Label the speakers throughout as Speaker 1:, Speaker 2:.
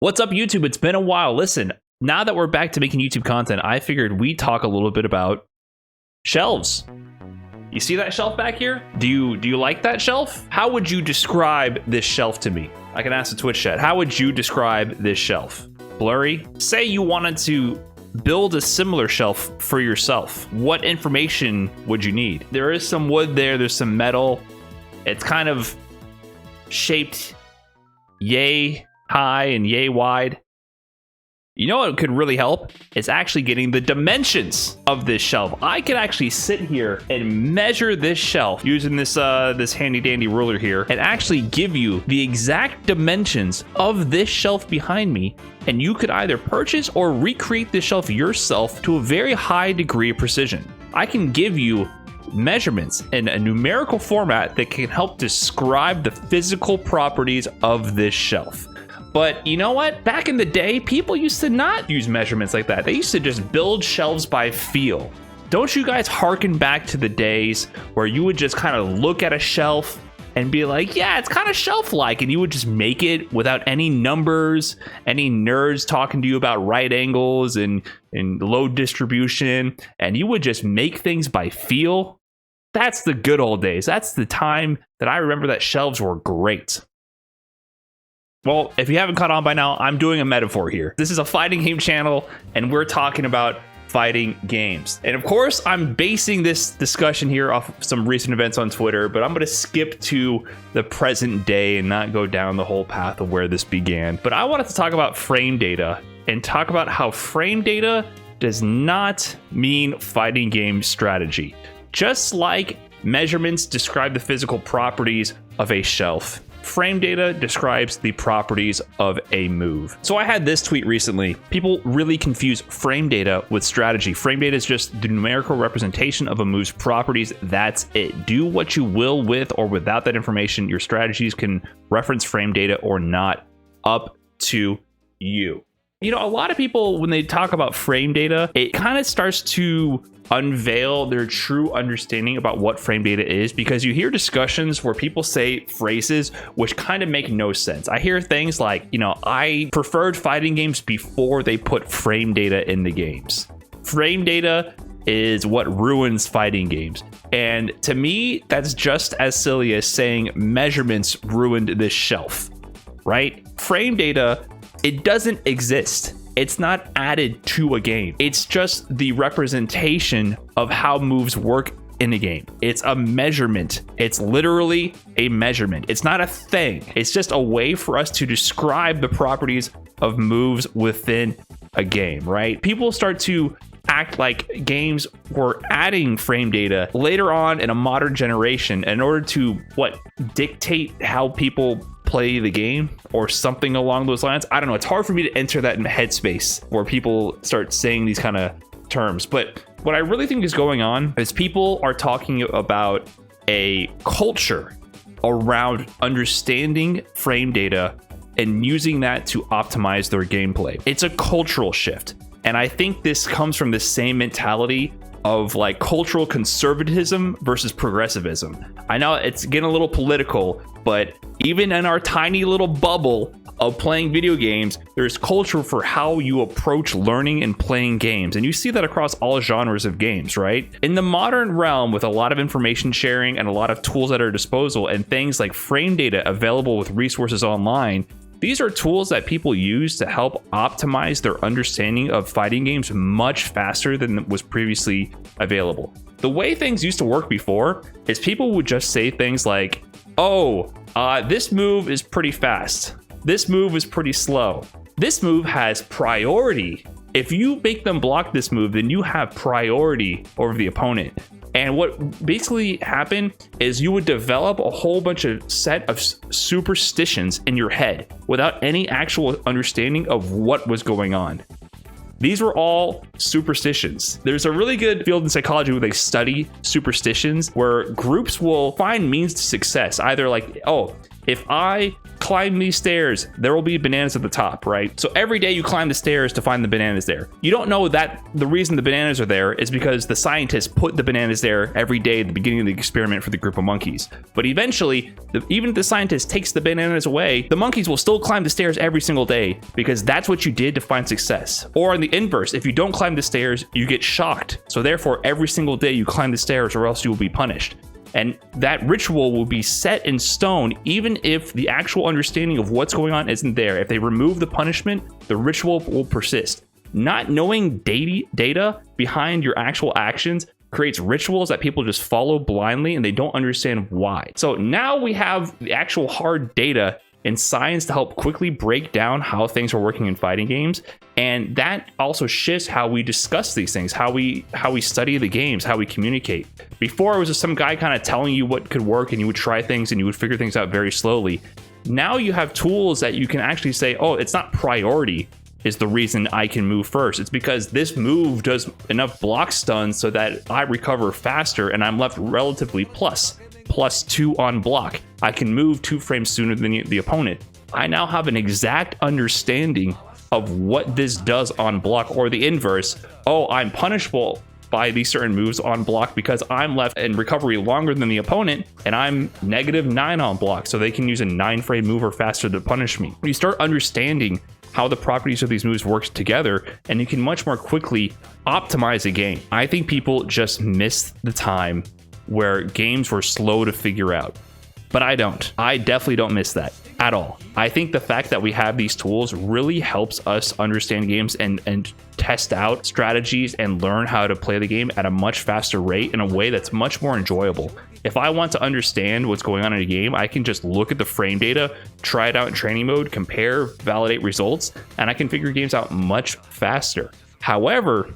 Speaker 1: What's up, YouTube? It's been a while. Listen, now that we're back to making YouTube content, I figured we'd talk a little bit about shelves. You see that shelf back here? Do you like that shelf? How would you describe this shelf to me? I can ask the Twitch chat. How would you describe this shelf? Blurry? Say you wanted to build a similar shelf for yourself. What information would you need? There is some wood there. There's some metal. It's kind of shaped yay high and yay wide. You know what could really help? It's actually getting the dimensions of this shelf. I could actually sit here and measure this shelf using this this handy dandy ruler here and actually give you the exact dimensions of this shelf behind me. And you could either purchase or recreate this shelf yourself to a very high degree of precision. I can give you measurements in a numerical format that can help describe the physical properties of this shelf. But you know what? Back in the day, people used to not use measurements like that. They used to just build shelves by feel. Don't you guys harken back to the days where you would just kind of look at a shelf and be like, yeah, it's kind of shelf-like, and you would just make it without any numbers, any nerds talking to you about right angles and load distribution, and you would just make things by feel? That's the good old days. That's the time that I remember that shelves were great. Well, if you haven't caught on by now, I'm doing a metaphor here. This is a fighting game channel, and we're talking about fighting games. And of course, I'm basing this discussion here off some recent events on Twitter, but I'm going to skip to the present day and not go down the whole path of where this began. But I wanted to talk about frame data and talk about how frame data does not mean fighting game strategy. Just like measurements describe the physical properties of a shelf, frame data describes the properties of a move. So I had this tweet recently. People really confuse frame data with strategy. Frame data is just the numerical representation of a move's properties. That's it. Do what you will with or without that information. Your strategies can reference frame data or not. Up to you. You know, a lot of people, when they talk about frame data, it kind of starts to unveil their true understanding about what frame data is, because you hear discussions where people say phrases which kind of make no sense. I hear things like, you know, I preferred fighting games before they put frame data in the games. Frame data is what ruins fighting games. And to me, that's just as silly as saying measurements ruined this shelf, right? Frame data, it doesn't exist. It's not added to a game. It's just the representation of how moves work in a game. It's a measurement. It's literally a measurement. It's not a thing. It's just a way for us to describe the properties of moves within a game, right? People start to act like games were adding frame data later on in a modern generation in order to dictate how people play the game or something along those lines. I don't know. It's hard for me to enter that in headspace where people start saying these kind of terms. But what I really think is going on is people are talking about a culture around understanding frame data and using that to optimize their gameplay. It's a cultural shift. And I think this comes from the same mentality of like cultural conservatism versus progressivism. I know it's getting a little political, but even in our tiny little bubble of playing video games, there's culture for how you approach learning and playing games. And you see that across all genres of games, right? In the modern realm, with a lot of information sharing and a lot of tools at our disposal and things like frame data available with resources online, these are tools that people use to help optimize their understanding of fighting games much faster than was previously available. The way things used to work before is people would just say things like, oh, this move is pretty fast. This move is pretty slow. This move has priority. If you make them block this move, then you have priority over the opponent. And what basically happened is you would develop a whole bunch of set of superstitions in your head without any actual understanding of what was going on. These were all superstitions. There's a really good field in psychology where they study superstitions, where groups will find means to success. Either like, oh, if I climb these stairs, there will be bananas at the top, right? So every day you climb the stairs to find the bananas there. You don't know that the reason the bananas are there is because the scientists put the bananas there every day at the beginning of the experiment for the group of monkeys. But eventually, even if the scientist takes the bananas away, the monkeys will still climb the stairs every single day because that's what you did to find success. Or in the inverse, if you don't climb the stairs, you get shocked. So therefore, every single day you climb the stairs or else you will be punished. And that ritual will be set in stone even if the actual understanding of what's going on isn't there. If they remove the punishment, the ritual will persist. Not knowing data behind your actual actions creates rituals that people just follow blindly and they don't understand why. So now we have the actual hard data and science to help quickly break down how things are working in fighting games. And that also shifts how we discuss these things, how we study the games, how we communicate. Before, it was just some guy kind of telling you what could work and you would try things and you would figure things out very slowly. Now you have tools that you can actually say, oh, it's not priority is the reason I can move first. It's because this move does enough block stuns so that I recover faster and I'm left relatively +2 on block. I can move 2 frames sooner than the opponent. I now have an exact understanding of what this does on block, or the inverse. Oh, I'm punishable by these certain moves on block because I'm left in recovery longer than the opponent and I'm -9 on block, so they can use a 9-frame move or faster to punish me. You start understanding how the properties of these moves work together, and you can much more quickly optimize a game. I think people just miss the time where games were slow to figure out, but I don't. I definitely don't miss that at all. I think the fact that we have these tools really helps us understand games and test out strategies and learn how to play the game at a much faster rate in a way that's much more enjoyable. If I want to understand what's going on in a game, I can just look at the frame data, try it out in training mode, compare, validate results, and I can figure games out much faster. However,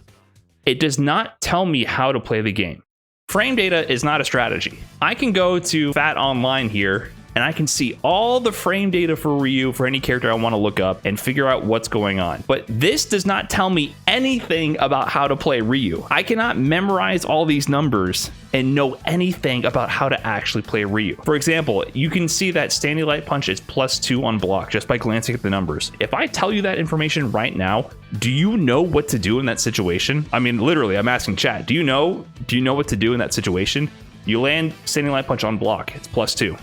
Speaker 1: it does not tell me how to play the game. Frame data is not a strategy. I can go to Fat Online here and I can see all the frame data for Ryu for any character I want to look up and figure out what's going on. But this does not tell me anything about how to play Ryu. I cannot memorize all these numbers and know anything about how to actually play Ryu. For example, you can see that Standing Light Punch is +2 on block just by glancing at the numbers. If I tell you that information right now, do you know what to do in that situation? I mean, literally, I'm asking chat. Do you know what to do in that situation? You land Standing Light Punch on block, it's +2.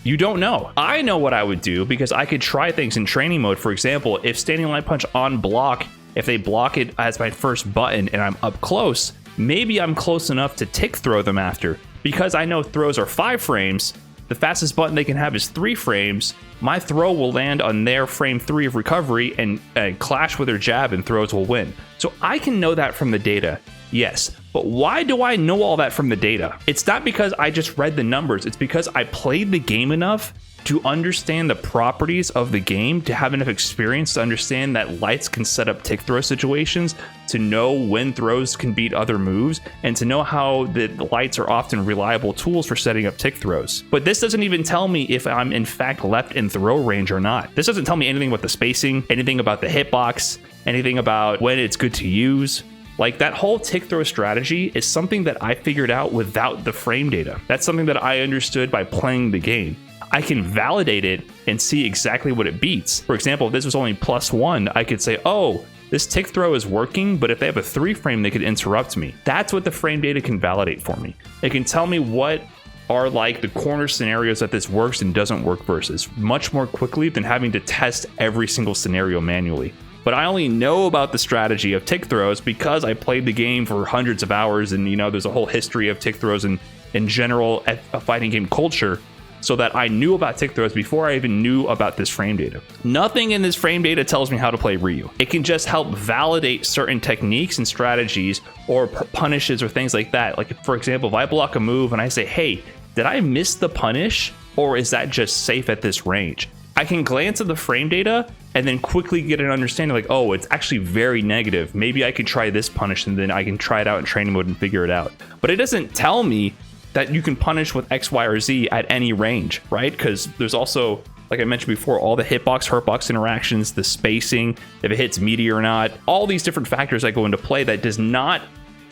Speaker 1: You don't know. I know what I would do because I could try things in training mode. For example, if Standing Light Punch on block, if they block it as my first button and I'm up close, maybe I'm close enough to tick throw them after. Because I know throws are 5 frames, the fastest button they can have is 3 frames, my throw will land on their frame 3 of recovery and clash with their jab and throws will win. So I can know that from the data. Yes, but why do I know all that from the data? It's not because I just read the numbers, it's because I played the game enough to understand the properties of the game, to have enough experience to understand that lights can set up tick throw situations, to know when throws can beat other moves, and to know how the lights are often reliable tools for setting up tick throws. But this doesn't even tell me if I'm in fact left in throw range or not. This doesn't tell me anything about the spacing, anything about the hitbox, anything about when it's good to use. Like, that whole tick throw strategy is something that I figured out without the frame data. That's something that I understood by playing the game. I can validate it and see exactly what it beats. For example, if this was only +1, I could say, oh, this tick throw is working, but if they have a 3 frame, they could interrupt me. That's what the frame data can validate for me. It can tell me what are like the corner scenarios that this works and doesn't work versus, much more quickly than having to test every single scenario manually. But I only know about the strategy of tick throws because I played the game for hundreds of hours, and there's a whole history of tick throws in general at a fighting game culture, so that I knew about tick throws before I even knew about this frame data. Nothing in this frame data tells me how to play Ryu. It can just help validate certain techniques and strategies or punishes or things like that. Like, for example, if I block a move and I say, hey, did I miss the punish, or is that just safe at this range? I can glance at the frame data and then quickly get an understanding like, oh, it's actually very negative. Maybe I could try this punish and then I can try it out in training mode and figure it out. But it doesn't tell me that you can punish with X, Y, or Z at any range, right? Because there's also, like I mentioned before, all the hitbox, hurtbox interactions, the spacing, if it hits meaty or not, all these different factors that go into play that does not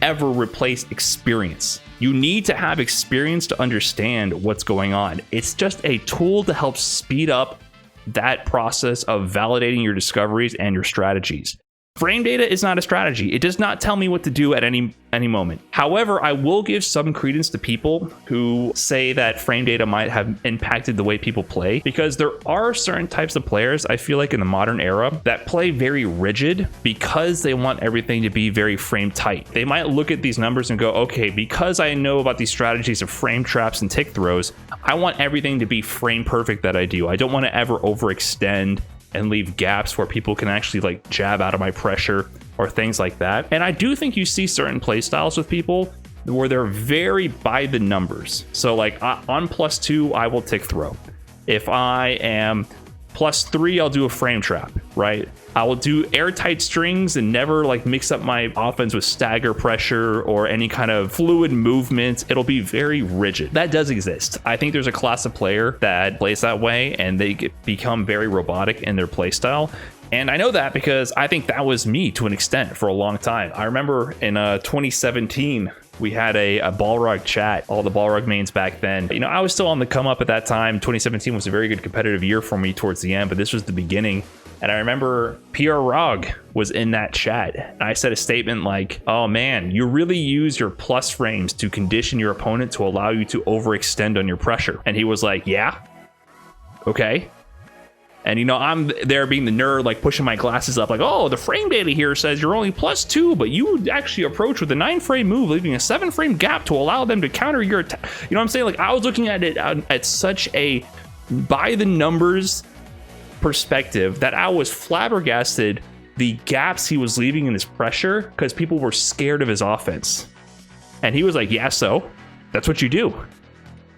Speaker 1: ever replace experience. You need to have experience to understand what's going on. It's just a tool to help speed up that process of validating your discoveries and your strategies. Frame data is not a strategy. It does not tell me what to do at any moment. However, I will give some credence to people who say that frame data might have impacted the way people play, because there are certain types of players, I feel like in the modern era, that play very rigid because they want everything to be very frame tight. They might look at these numbers and go, okay, because I know about these strategies of frame traps and tick throws, I want everything to be frame perfect that I do. I don't want to ever overextend and leave gaps where people can actually like jab out of my pressure or things like that. And I do think you see certain play styles with people where they're very by the numbers. So like on +2, I will tick throw. If I am +3, I'll do a frame trap, right? I will do airtight strings and never like mix up my offense with stagger pressure or any kind of fluid movement. It'll be very rigid. That does exist. I think there's a class of player that plays that way and they become very robotic in their play style. And I know that because I think that was me to an extent for a long time. I remember in 2017, we had a Balrog chat, all the Balrog mains back then. You know, I was still on the come up at that time. 2017 was a very good competitive year for me towards the end, but this was the beginning. And I remember PR Rog was in that chat. And I said a statement like, oh man, you really use your plus frames to condition your opponent to allow you to overextend on your pressure. And he was like, yeah, okay. And, you know, I'm there being the nerd, like pushing my glasses up like, oh, the frame data here says you're only +2, but you actually approach with a 9-frame move, leaving a 7-frame gap to allow them to counter your attack. You know what I'm saying? Like I was looking at it at such a by the numbers perspective that I was flabbergasted the gaps he was leaving in his pressure because people were scared of his offense. And he was like, yeah, so that's what you do.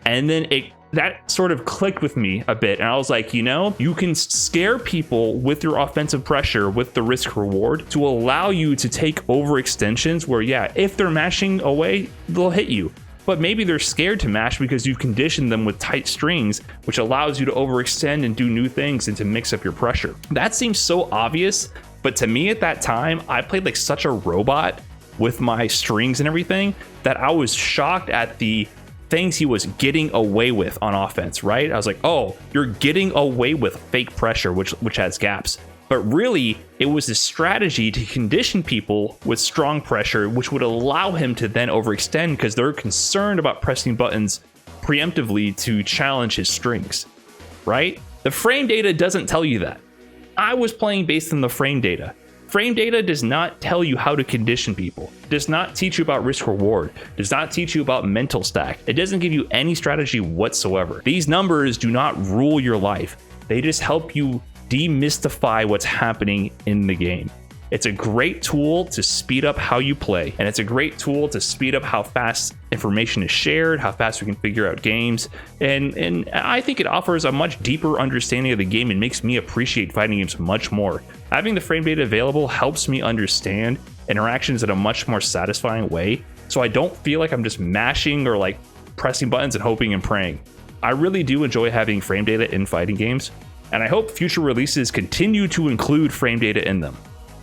Speaker 1: And then that sort of clicked with me a bit. And I was like, you know, you can scare people with your offensive pressure with the risk reward to allow you to take overextensions where, yeah, if they're mashing away, they'll hit you. But maybe they're scared to mash because you've conditioned them with tight strings, which allows you to overextend and do new things and to mix up your pressure. That seems so obvious, but to me at that time, I played like such a robot with my strings and everything that I was shocked at the things he was getting away with on offense, right? I was like, oh, you're getting away with fake pressure, which has gaps. But really, it was a strategy to condition people with strong pressure, which would allow him to then overextend because they're concerned about pressing buttons preemptively to challenge his strings, right? The frame data doesn't tell you that. I was playing based on the frame data. Frame data does not tell you how to condition people, does not teach you about risk reward, does not teach you about mental stack. It doesn't give you any strategy whatsoever. These numbers do not rule your life. They just help you demystify what's happening in the game. It's a great tool to speed up how you play, and it's a great tool to speed up how fast information is shared, how fast we can figure out games, and I think it offers a much deeper understanding of the game and makes me appreciate fighting games much more. Having the frame data available helps me understand interactions in a much more satisfying way, so I don't feel like I'm just mashing or like pressing buttons and hoping and praying. I really do enjoy having frame data in fighting games, and I hope future releases continue to include frame data in them.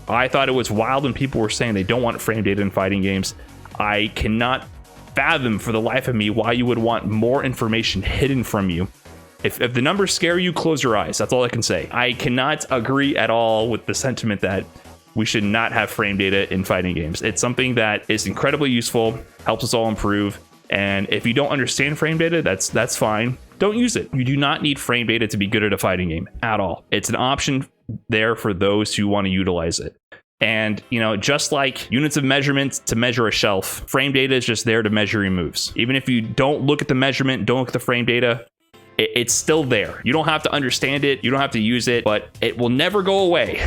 Speaker 1: I thought it was wild when people were saying they don't want frame data in fighting games. I cannot fathom for the life of me why you would want more information hidden from you. If the numbers scare you, close your eyes. That's all I can say. I cannot agree at all with the sentiment that we should not have frame data in fighting games. It's something that is incredibly useful, helps us all improve. And if you don't understand frame data, that's fine. Don't use it. You do not need frame data to be good at a fighting game at all. It's an option there for those who want to utilize it. And, you know, just like units of measurement to measure a shelf, frame data is just there to measure your moves. Even if you don't look at the measurement, don't look at the frame data, it's still there. You don't have to understand it. You don't have to use it, but it will never go away.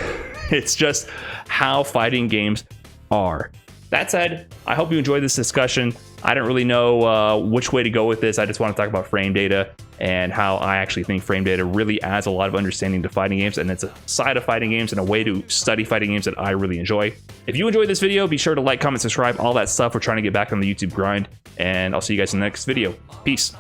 Speaker 1: It's just how fighting games are. That said, I hope you enjoyed this discussion. I don't really know which way to go with this. I just want to talk about frame data and how I actually think frame data really adds a lot of understanding to fighting games, and it's a side of fighting games and a way to study fighting games that I really enjoy. If you enjoyed this video, be sure to like, comment, subscribe, all that stuff. We're trying to get back on the YouTube grind, and I'll see you guys in the next video. Peace.